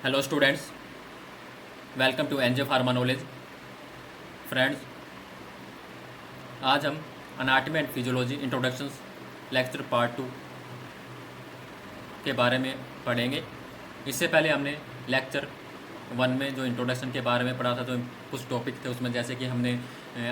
Hello students, welcome to NJ pharma knowledge. Friends, आज हम anatomy and physiology introductions lecture part 2 के बारे में पढ़ेंगे। इससे पहले हमने लेक्चर 1 में जो इंट्रोडक्शन के बारे में पढ़ा था, तो कुछ टॉपिक थे उसमें, जैसे कि हमने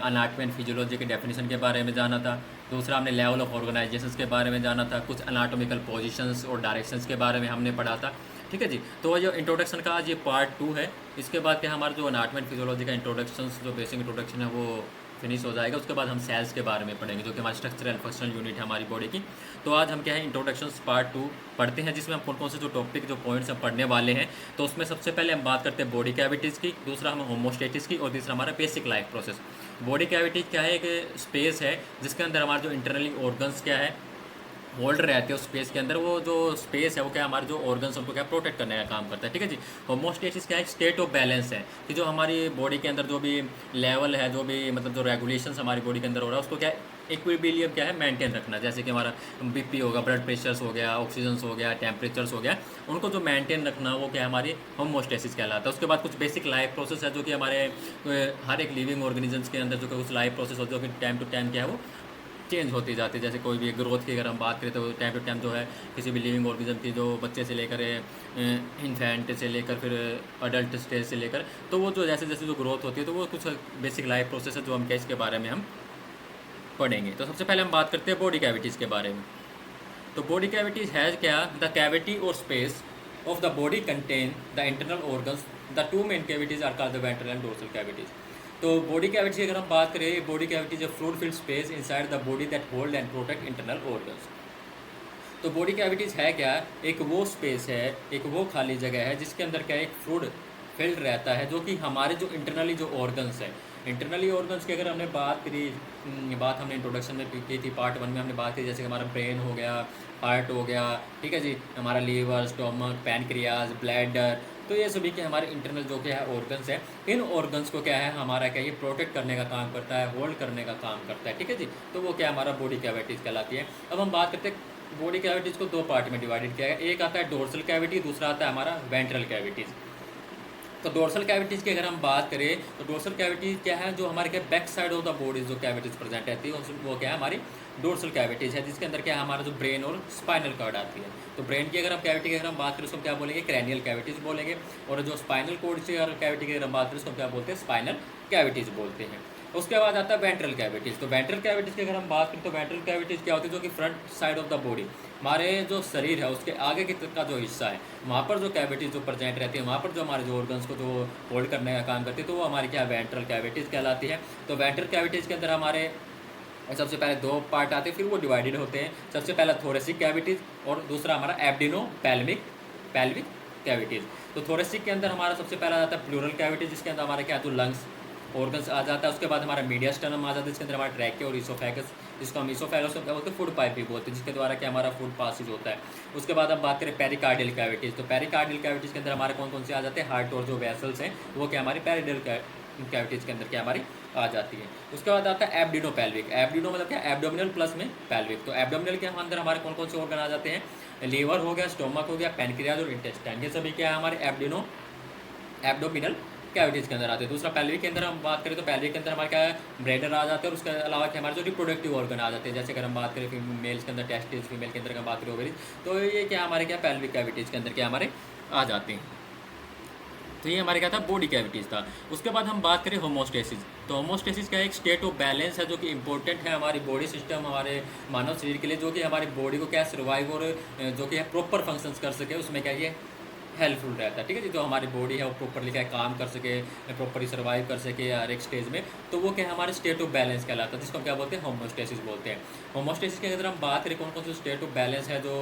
अनाटमी एंड फिजियोलॉजी के डेफिनेशन के बारे में जाना था। दूसरा, हमने लेवल ऑफ ऑर्गेनाइजेशंस के बारे में जाना था। कुछ अनाटोमिकल पोजीशंस और डायरेक्शंस के बारे में हमने पढ़ा था। ठीक है जी। तो जो इंट्रोडक्शन का आज ये पार्ट 2 है। इसके बाद क्या हमारा जो अनाटमी एंड फिजियोलॉजी का इंट्रोडक्शन, जो बेसिक इंट्रोडक्शन है, वो फिनिश हो जाएगा। उसके बाद हम सेल्स के बारे में पढ़ेंगे, जो कि हमारी स्ट्रक्चरल एंड फंक्शनल यूनिट है हमारी बॉडी की। तो आज हम क्या है, इंट्रोडक्शंस पार्ट 2 पढ़ते हैं, जिसमें हम कौन कौन से जो टॉपिक, जो पॉइंट्स हम पढ़ने वाले हैं। तो उसमें सबसे पहले हम बात करते हैं बॉडी कैविटीज़ की, दूसरा हम होमोस्टेटिस की, और तीसरा हमारा basic life process. Body cavity क्या है, एक स्पेस है जिसके अंदर हमारे जो इंटरनली ऑर्गन्स क्या है होल्ड रहते हैं। उस स्पेस के अंदर वो जो स्पेस है वो क्या हमारे जो ऑर्गन्स उनको क्या प्रोटेक्ट करने का काम करता है। ठीक है जी। होमोस्टेसिस क्या है, स्टेट ऑफ बैलेंस है कि जो हमारी बॉडी के अंदर जो भी लेवल है, जो भी मतलब जो रेगुलेशंस हमारी बॉडी के अंदर हो रहा है, उसको क्या इक्विलिब्रियम क्या है मेंटेन रखना। जैसे कि हमारा बीपी होगा, ब्लड प्रेशर्स हो गया, ऑक्सीजन्स हो गया, टेम्परेचर्स हो गया, उनको जो मेंटेन रखना वो क्या है हमारी होमोस्टेसिस कहलाता है। उसके बाद कुछ बेसिक लाइफ प्रोसेस है, जो कि हमारे हर एक लिविंग ऑर्गेनिजम्स के अंदर जो कुछ लाइफ प्रोसेस होती है, जो कि टाइम टू टाइम क्या है वो चेंज होती जाती है। जैसे कोई भी ग्रोथ की अगर हम बात करें, तो टाइम टू टाइम जो है किसी भी लिविंग ऑर्गेनिज्म की, जो बच्चे से लेकर इन्फेंट से लेकर फिर अडल्ट स्टेज से लेकर, तो वो जो जैसे जैसे जो ग्रोथ होती है, तो वो कुछ बेसिक लाइफ प्रोसेस है जो हम क्या इसके बारे में हम पढ़ेंगे। तो सबसे पहले हम बात करते हैं बॉडी कैविटीज़ के बारे में। तो बॉडी कैविटीज़ है क्या, द कैविटी और space of the body contain the internal organs. The two main cavities are called the ventral and dorsal cavities. तो बॉडी कैविटी की अगर हम बात करें, body cavity is a fluid filled space inside the body that hold and protect internal organs. तो body cavities है क्या, एक वो स्पेस है, एक वो खाली जगह है जिसके अंदर क्या एक फ्लूइड फिल्ड रहता है, जो कि हमारे जो इंटरनली जो ऑर्गन्स है, इंटरनली ऑर्गन्स की अगर हमने बात करी, बात हमने इंट्रोडक्शन में की थी, पार्ट 1 में हमने बात की, जैसे कि हमारा ब्रेन हो गया, हार्ट हो गया, ठीक है जी, हमारा लीवर, स्टोमक, पैनक्रियाज, ब्लैडर, तो ये सभी के हमारे इंटरनल जो क्या है ऑर्गन्स है। इन ऑर्गन्स को क्या है हमारा क्या ये प्रोटेक्ट करने का काम करता है, होल्ड करने का काम करता है। ठीक है जी। तो वो क्या हमारा बॉडी कैविटीज़ कहलाती है। अब हम बात करते हैं बॉडी कैविटीज़ को दो पार्ट में डिवाइडेड किया है। एक आता है डोर्सल कैविटी, दूसरा आता है हमारा वेंट्रल कैविटीज़। तो डोर्सल कैविटीज़ की अगर हम बात करें, तो डोर्सल कैविटी क्या है, जो हमारे क्या back side of the body जो कैविटीज़ प्रेजेंट रहती है, वो क्या है हमारी डोर्सल कैविटीज़ है, जिसके अंदर क्या है हमारा जो ब्रेन और स्पाइनल कॉर्ड आती है। तो ब्रेन की अगर हम कैविटी की अगर हम बात करें, उसको क्या बोलेंगे, क्रैनियल कैविटीज़ बोलेंगे। और जो स्पाइनल कॉर्ड की अगर कैविटी की अगर हम बात करें, उसको क्या बोलते हैं, स्पाइनल कैविटीज़ बोलते हैं। उसके बाद आता है वेंट्रल कैविटीज़। तो वेंट्रल कैविटीज़ की अगर हम बात करें, तो वेंट्रल कैविटीज़ क्या होती है, जो कि front side of the body, हमारे जो शरीर है उसके आगे की तरफ का जो हिस्सा है, वहाँ पर जो कैविटीज़ जो प्रेजेंट रहती है, वहाँ पर जो हमारे जो ऑर्गन्स को जो होल्ड करने का काम करती है, तो वो हमारी क्या वेंट्रल कैविटीज़ कहलाती है। तो वेंट्रल कैविटीज़ के अंदर हमारे सबसे पहले दो पार्ट आते हैं, फिर वो डिवाइडेड होते हैं। सबसे पहला थोरेसिक कैविटीज़ और दूसरा हमारा एब्डिनो पैल्विक कैविटीज़। तो थोरेसिक के अंदर हमारा सबसे पहला आता है प्लूरल कैविटीज़, जिसके अंदर हमारे क्या तो लंग्स ऑर्गन्स आ जाता है। उसके बाद हमारा मीडियास्टर्नम आ जाता है, जिसके अंदर हमारा ट्रैके और इसोफेगस, जिसको हम इसोफेगस को क्या बोलते हैं, फूड पाइप भी बोलते हैं, जिसके द्वारा क्या हमारा फूड पासिज होता है। उसके बाद हम बात करें पेरिकार्डियल कैविटीज़। तो पेरिकार्डियल कैविटीज़ के अंदर हमारे कौन कौन से आ जाते हैं, हार्ट और जो वेसल्स हैं वो क्या हमारी पेरिकार्डियल कैविटीज़ के अंदर क्या हमारी आ जाती है। उसके बाद आता है एब्डिनो पैल्विक। एब्डिनो मतलब क्या, एब्डोमिनल प्लस में पैल्विक। तो एब्डोमिनल के अंदर हमारे कौन कौन से ऑर्गन आ जाते हैं, लीवर हो गया, स्टोमक हो गया, पैनक्रियाज और इंटेस्टाइन, ये सभी क्या है हमारे एब्डोमिनल कैविटीज़ के अंदर आते हैं। दूसरा पैल्विक के अंदर हम बात करें, तो पैल्विक के अंदर हमारे क्या है ब्रेडर आ जाते हैं। और उसके अलावा क्या हमारे जो रिप्रोडक्टिव ऑर्गन आ जाते हैं, जैसे अगर हम बात करें मेल्स के अंदर टेस्टिस, फीमेल के अंदर हम बात करें ओवरीज, तो ये क्या हमारे क्या पैल्विक कैविटीज़ के अंदर क्या हमारे आ जाते हैं। तो ये हमारे क्या था, बॉडी कैविटीज़ था। उसके बाद हम बात करें होमोस्टेसिस। तो होमोस्टेसिस क्या एक स्टेट ऑफ बैलेंस है, जो कि इंपॉर्टेंट है हमारी बॉडी सिस्टम, हमारे मानव शरीर के लिए, जो कि हमारी बॉडी को क्या सर्वाइव और जो कि प्रॉपर फंक्शंस कर सके, उसमें क्या ये हेल्पफुल रहता है। ठीक है जी। जो हमारी बॉडी है वो प्रॉपरली क्या काम कर सके, प्रॉपरली सर्वाइव कर सके हर एक स्टेज में, तो वो क्या हमारे स्टेट ऑफ बैलेंस कहलाता है, जिसको हम क्या बोलते हैं, होमोस्टेसिस बोलते हैं। होमोस्टेसिस के अगर हम बात करें कौन कौन से स्टेट ऑफ बैलेंस है जो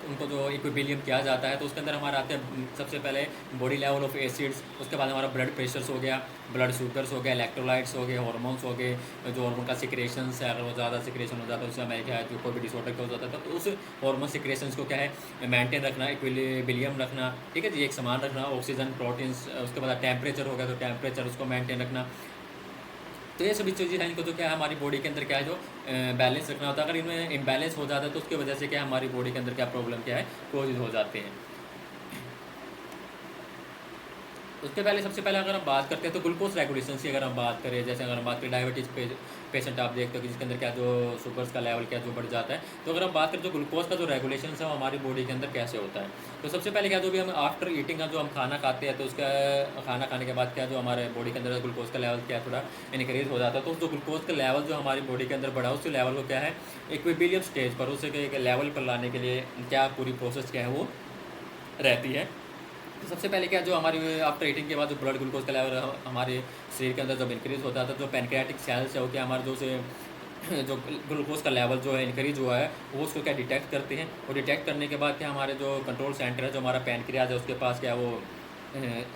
उनको जो इक्विलिब्रियम किया जाता है, तो उसके अंदर हमारे आते हैं सबसे पहले बॉडी लेवल ऑफ एसिड्स। उसके बाद हमारा ब्लड प्रेशर्स हो गया, ब्लड शुगर्स हो गया, इलेक्ट्रोलाइट्स हो गए, हार्मोन्स हो गए, जो हार्मोन का सिक्रेशंस है, अगर वो ज़्यादा सिक्रेशन हो जाता है उससे हमें क्या है जो कोई भी डिसऑर्डर का हो जाता है, तो उस हार्मोन सिक्रेशंस को क्या है मेंटेन रखना, इक्विलिब्रियम रखना। ठीक है जी, एक समान रखना, ऑक्सीजन, प्रोटीन्स। उसके बाद टेम्परेचर हो गया, तो टेम्परेचर उसको मेंटेन रखना। तो ये सभी चीज़ें हैं इनको जो क्या है हमारी बॉडी के अंदर क्या है जो बैलेंस रखना होता है। अगर इनमें इम्बैलेंस हो जाता है, तो उसकी वजह से क्या है हमारी बॉडी के अंदर क्या प्रॉब्लम क्या है कोज हो जाते हैं। उसके पहले सबसे पहले अगर हम बात करते हैं तो ग्लूकोज रेगुलेशन की अगर हम बात करें, जैसे अगर हम बात करें डायबिटीज़ पेशेंट आप देखते हो कि जिसके अंदर क्या जो शुगर्स का लेवल क्या जो बढ़ जाता है, तो अगर हम बात करें जो ग्लूकोज का जो रेगुलेशन है वो हमारी बॉडी के अंदर कैसे होता है। तो सबसे पहले क्या जो भी हम आफ्टर ईटिंग का जो हम खाना खाते हैं, तो उसका खाना खाने के बाद क्या जो हमारे बॉडी के अंदर ग्लूकोज का लेवल क्या थोड़ा इनक्रीज हो जाता है। तो जो ग्लूकोज का लेवल जो हमारी बॉडी के अंदर बढ़ा, उस लेवल को क्या है इक्विलिब्रियम स्टेज पर उसे एक लेवल पर लाने के लिए क्या पूरी प्रोसेस क्या है वो रहती है। तो सबसे पहले क्या जो हमारी आफ्टर ईटिंग के बाद जो ब्लड ग्लूकोज का लेवल हमारे शरीर के अंदर जब इंक्रीज़ होता है, तो जो पैनक्रियाटिक सेल्स है वो क्या हमारे जो से जो ग्लूकोज का लेवल जो है इंक्रीज हुआ है वो उसको क्या डिटेक्ट करते हैं। और डिटेक्ट करने के बाद क्या हमारे जो कंट्रोल सेंटर है, जो हमारा पैनक्रियाज है, उसके पास क्या वो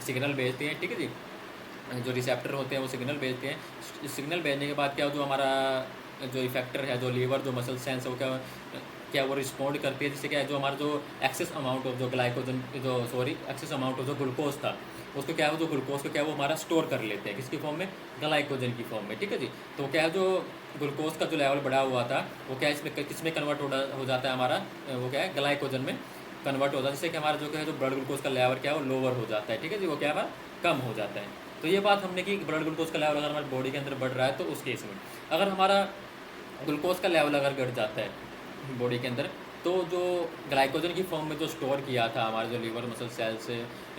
सिग्नल भेजते हैं, ठीक है जी। जो रिसेप्टर होते हैं वो सिग्नल भेजते हैं। सिग्नल भेजने के बाद क्या जो हमारा जो इफेक्टर है, जो लीवर जो मसल सेंस है, वो क्या क्या वो रिस्पॉन्ड करती है, जिससे क्या है जो हमारा जो एक्सेस अमाउंट ऑफ जो ग्लाइकोजन जो एक्सेस अमाउंट ऑफ जो ग्लूकोज था, उसको क्या है जो ग्लूकोज को क्या वो हमारा स्टोर कर लेते हैं, किसकी फॉर्म में, ग्लाइकोजन की फॉर्म में, ठीक है जी। तो क्या है जो ग्लूकोज का जो लेवल बढ़ा हुआ था वो क्या इसमें किसमें कन्वर्ट हो जाता है, हमारा वो क्या है ग्लाइकोजन में कन्वर्ट होता है, जिससे कि हमारा जो क्या है जो ब्लड ग्लूकोज का लेवल क्या है वो लोअर हो जाता है, ठीक है जी। वो क्या है कम हो जाता है। तो ये बात हमने की ब्लड ग्लूकोज का लेवल अगर हमारी बॉडी के अंदर बढ़ रहा है, तो उस केस में अगर हमारा ग्लूकोज का लेवल अगर घट जाता है बॉडी के अंदर, तो जो ग्लाइकोजन की फॉर्म में जो स्टोर किया था हमारे जो लीवर मसल सेल्स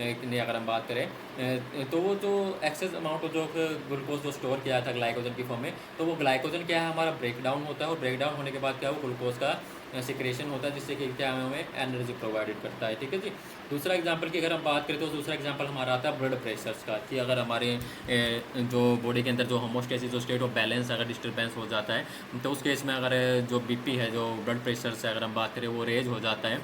ने अगर हम बात करें, तो वो जो एक्सेस अमाउंट जो ग्लूकोज जो स्टोर किया था ग्लाइकोजन की फॉर्म में, तो वो ग्लाइकोजन क्या है हमारा ब्रेक डाउन होता है, और ब्रेक डाउन होने के बाद क्या वो ग्लूकोज का सिक्रेशन होता है, जिससे कि क्या हमें एनर्जी प्रोवाइडेड करता है, ठीक है जी। दूसरा एग्जांपल की अगर हम बात करें, तो दूसरा एग्जांपल हमारा आता है ब्लड प्रेशर्स का, कि अगर हमारे जो बॉडी के अंदर जो होमोस्टेसिस जो स्टेट ऑफ बैलेंस अगर डिस्टर्बेंस हो जाता है, तो उस केस में अगर जो बीपी है, जो ब्लड प्रेशर से अगर हम बात करें वो रेज हो जाता है,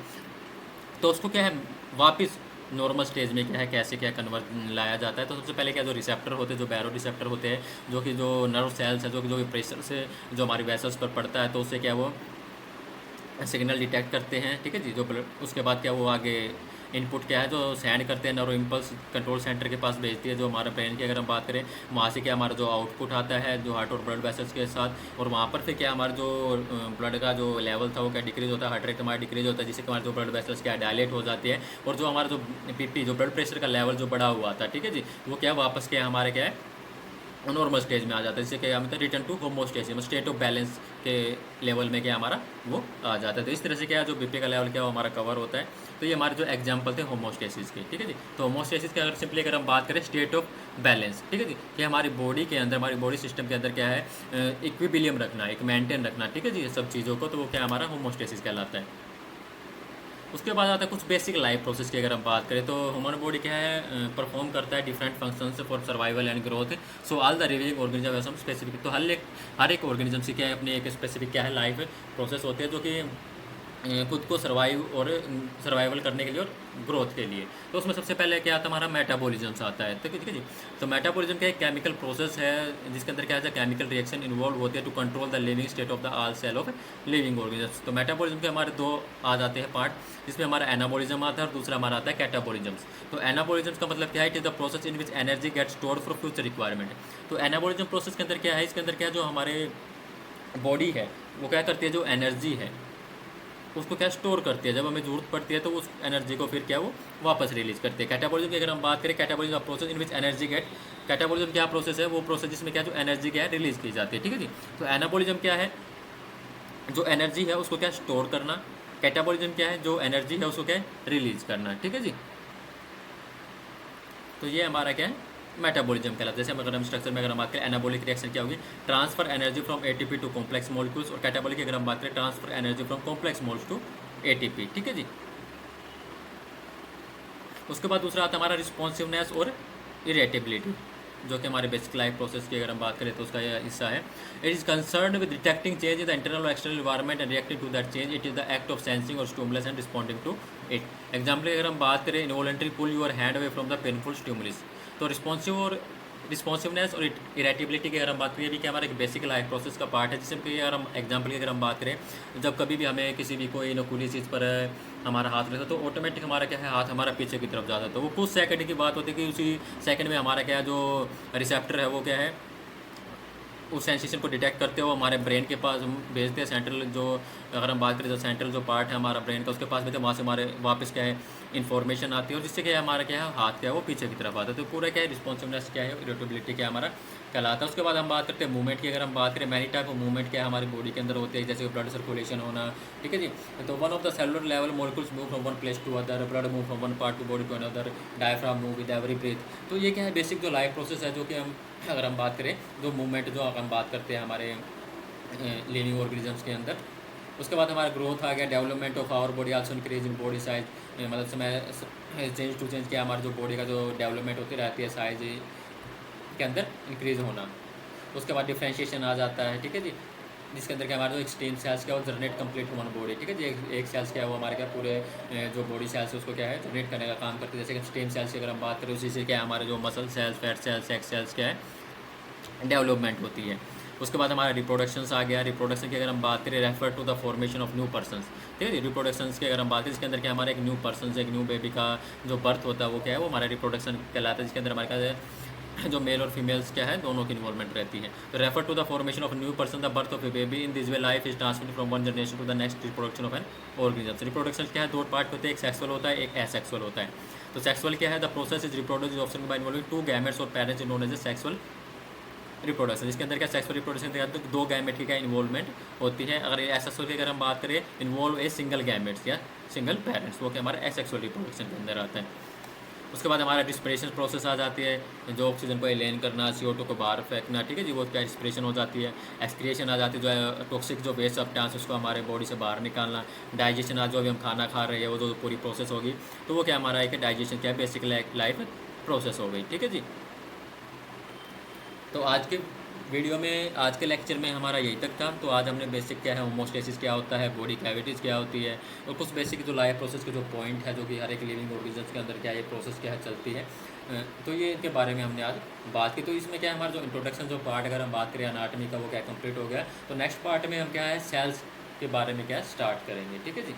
तो उसको क्या है वापस नॉर्मल स्टेज में क्या है कैसे क्या कन्वर्ट लाया जाता है। तो सबसे पहले क्या जो रिसेप्टर होते हैं, जो बैरो रिसेप्टर होते हैं, जो कि जो नर्व सेल्स है, जो प्रेशर से जो हमारी वेसल्स पर पड़ता है, तो उससे क्या वो सिग्नल डिटेक्ट करते हैं, ठीक है जी। जो उसके बाद क्या वो आगे इनपुट क्या है जो सेंड करते हैं, न्यूरो इम्पल्स कंट्रोल सेंटर के पास भेजती है, जो हमारा ब्रेन की अगर हम बात करें, वहाँ से क्या हमारा जो आउटपुट आता है जो हार्ट और ब्लड वेसल्स के साथ, और वहाँ पर फिर क्या हमारा जो ब्लड का जो लेवल था वो क्या डिक्रीज होता है, हार्ट रेट हमारा डिक्रीज होता है, जिससे हमारे जो ब्लड वेसल्स क्या डायलेट हो जाती है, और जो हमारा जो पीपी जो ब्लड प्रेशर का लेवल जो बढ़ा हुआ था, ठीक है जी, वो क्या वापस क्या हमारे क्या है नॉर्मल स्टेज में आ जाता है, जिससे क्या मतलब return to homeostasis state of balance के लेवल में क्या हमारा वो आ जाता है। तो इस तरह से क्या जो बीपी का लेवल क्या वो हमारा कवर होता है। तो ये हमारे जो एग्जांपल थे होमोस्टेसिस के, ठीक है जी। तो होमोस्टेसिस के अगर सिंपली अगर हम बात करें स्टेट ऑफ बैलेंस, ठीक है जी, कि हमारी बॉडी के अंदर हमारी बॉडी सिस्टम के अंदर क्या है इक्विलिब्रियम रखना, एक मेंटेन रखना, ठीक है जी, सब चीज़ों को, तो वो क्या हमारा होमोस्टेसिस कहलाता है। उसके बाद आता है कुछ बेसिक लाइफ प्रोसेस की अगर हम बात करें, तो ह्यूमन बॉडी क्या है परफॉर्म करता है different functions for survival and growth. So all the living organism have some specific, तो हर एक ऑर्गेनिज्म की क्या है अपनी एक स्पेसिफिक क्या है लाइफ प्रोसेस होती है, जो कि खुद को सर्वाइवल करने के लिए और ग्रोथ के लिए। तो उसमें सबसे पहले क्या आता है हमारा मेटाबॉलिज्म आता है, ठीक है जी। तो मेटाबॉलिज्म क्या एक केमिकल प्रोसेस है, जिसके अंदर क्या है केमिकल रिएक्शन इन्वॉल्व होती है to control the living state of the all cell of living organism. तो मेटाबॉलिज्म के हमारे दो आ जाते हैं पार्ट, जिसमें हमारा एनाबॉलिज्म आता है और दूसरा हमारा आता है कैटाबॉलिज्म। तो एनाबॉलिज्म का मतलब क्या है, it is the process in which energy get stored for future requirement. तो एनाबॉलिज्म प्रोसेस के अंदर क्या है, इसके अंदर क्या जो हमारे बॉडी है वो क्या करती है, जो एनर्जी है उसको क्या स्टोर करती है, जब हमें जरूरत पड़ती है तो उस एनर्जी को फिर क्या वो वापस रिलीज करते हैं। कैटाबॉलिज्म की अगर हम बात करें, catabolism process in which energy get, catabolism क्या प्रोसेस है, वो प्रोसेस जिसमें क्या जो एनर्जी क्या है रिलीज की जाती है, ठीक है जी। तो एनाबॉलिज्म क्या है, जो एनर्जी है उसको क्या स्टोर करना, कैटाबॉलिज्म क्या है, जो एनर्जी है उसको क्या रिलीज करना, ठीक है जी। तो ये हमारा क्या है मेटाबॉलिज्म कहलाता है। जैसे अगर हम स्ट्रक्चर में अगर हम बात करें, एनाबॉलिक रिएक्शन क्या होगी, transfer energy from ATP to complex molecules, और कैटाबॉलिक की अगर हम बात करें transfer energy from complex moles to ATP, ठीक है जी। उसके बाद दूसरा आता है हमारा रिस्पॉन्सिवनेस और इरेटेबिलिटी, जो कि हमारे बेसिक लाइफ प्रोसेस की अगर हम बात करें तो उसका यह हिस्सा है। It is concern with detecting change in the internal और external environment and reacting to that change. It is the act of sensing और stimulus and responding to it. Example अगर हम बात करें, involuntary pull your hand away from the painful stimulus. तो responsiveness और irritability की अगर हम बात करें, भी क्या हमारा एक बेसिक लाइफ प्रोसेस का पार्ट है, जिसमें कि अगर हम एग्जांपल की अगर हम बात करें, जब कभी भी हमें किसी भी कोई नकुली चीज़ पर हमारा हाथ लगता है, तो ऑटोमेटिक हमारा क्या है हाथ हमारा पीछे की तरफ जाता है। तो वो कुछ सेकंड की बात होती है कि उसी सेकंड में हमारा क्या है जो रिसेप्टर है वो क्या है उस सेंसेशन को डिटेक्ट करते हुए हमारे ब्रेन के पास हम भेजते हैं। सेंट्रल जो, अगर हम बात करें तो सेंट्रल जो पार्ट है हमारा ब्रेन का, उसके पास भेजते हैं, वहाँ से हमारे वापस क्या है इन्फॉर्मेशन आती है, और जिससे क्या है हमारा क्या है हाथ क्या है वो पीछे की तरफ आता है। तो पूरा क्या है रिस्पॉन्सिवनेस क्या है, इरिटेबिलिटी क्या है हमारा कहलाता है। उसके बाद हम बात करते हैं मूवमेंट की। अगर हम बात करें मैनी टाइप ऑफ मूवमेंट क्या है हमारी बॉडी के अंदर होते हैं, जैसे ब्लड सर्कुलेशन होना, ठीक है जी। तो one of the cellular level molecules move from one place to other, blood move from one part to body to another, diaphragm move with every breath. तो ये क्या है बेसिक जो लाइफ प्रोसेस है, जो कि हम अगर हम बात करें जो मूवमेंट जो हम बात करते हैं हमारे लिविंग ऑर्गेनिजम्स के अंदर। उसके बाद हमारा ग्रोथ आ गया, development of our body also increase in body size, मतलब समय चेंज टू चेंज क्या हमारी जो बॉडी का जो डेवलपमेंट होती रहती है साइज के अंदर इंक्रीज होना। उसके बाद डिफ्रेंशिएशन आ जाता है, ठीक है जी, जिसके अंदर क्या हमारे जो एक्सट्रीम सेल्स क्या वो जनरेट कंप्लीट ह्यूमन बॉडी, ठीक है जी। एक सेल्स क्या है वो हमारे क्या पूरे जो बॉडी सेल्स है उसको क्या है जनरेट करने का काम करते हैं। जैसे कि स्टेम सेल्स की अगर हम बात करें, उसी से क्या है हमारे जो muscle cells, fat cells, sex cells क्या है डेवलपमेंट होती है। उसके बाद हमारा रिप्रोडक्शंस आ गया। रिप्रोडक्शन की अगर हम बात करें, refer to the formation of new persons, ठीक है। रिप्रोडक्शंस की अगर हम बात करें, इसके अंदर क्या हमारा एक न्यू पर्सन, एक न्यू बेबी का जो बर्थ होता है वो क्या है वो हमारा रिप्रोडक्शन कहलाता है, जिसके अंदर हमारे क्या जो मेल और फीमेल्स क्या है दोनों की इन्वॉल्वमेंट रहती है। तो refer to the formation of new person, the birth of a baby, in this way life is transmitted from one generation to the next, reproduction of an organism. Reproduction क्या है दो पार्ट होते हैं, एक sexual होता है, एक asexual होता है। तो सेक्सुअल क्या है, the process is reproduction by involving two gametes और parents known as a sexual reproduction. इसके अंदर क्या सेक्सुअल रिप्रोडक्शन के अंदर दो गैमेट की क्या इन्वॉल्वमेंट होती है। अगर एसेक्सुअल की अगर हम बात करें, इन्वॉल्व ए सिंगल गैमेट्स या सिंगल पेरेंट्स, वो क्या हमारा एसेक्सुअल रिप्रोडक्शन के अंदर आता है। उसके बाद हमारा रिस्पिरेशन प्रोसेस आ जाती है, जो ऑक्सीजन को एलेन करना, CO2 को बाहर फेंकना, ठीक है जी, वो क्या रिस्पिरेशन हो जाती है। एक्सक्रिएशन आ जाती है, जो है टॉक्सिक जो वेस्ट सब्सटेंस उसको हमारे बॉडी से बाहर निकालना। डाइजेशन आ, जो अभी हम खाना खा रहे हैं वो जो पूरी प्रोसेस होगी, तो वो क्या हमारा एक डाइजेशन क्या है बेसिक लाइफ प्रोसेस हो गई, ठीक है जी। तो आज के वीडियो में, आज के लेक्चर में हमारा यही तक था। तो आज हमने बेसिक क्या है होमोस्टेसिस क्या होता है, बॉडी कैविटीज़ क्या होती है, और कुछ बेसिक जो लाइफ प्रोसेस के जो पॉइंट है, जो कि हर एक लिविंग ऑर्गेनिज्म के अंदर क्या ये प्रोसेस क्या है चलती है, तो ये इनके बारे में हमने आज बात की। तो इसमें क्या है हमारा जो इंट्रोडक्शन जो पार्ट अगर हम बात करें अनाटमी का, वो क्या कंप्लीट हो गया। तो नेक्स्ट पार्ट में हम क्या है सेल्स के बारे में क्या स्टार्ट करेंगे, ठीक है जी।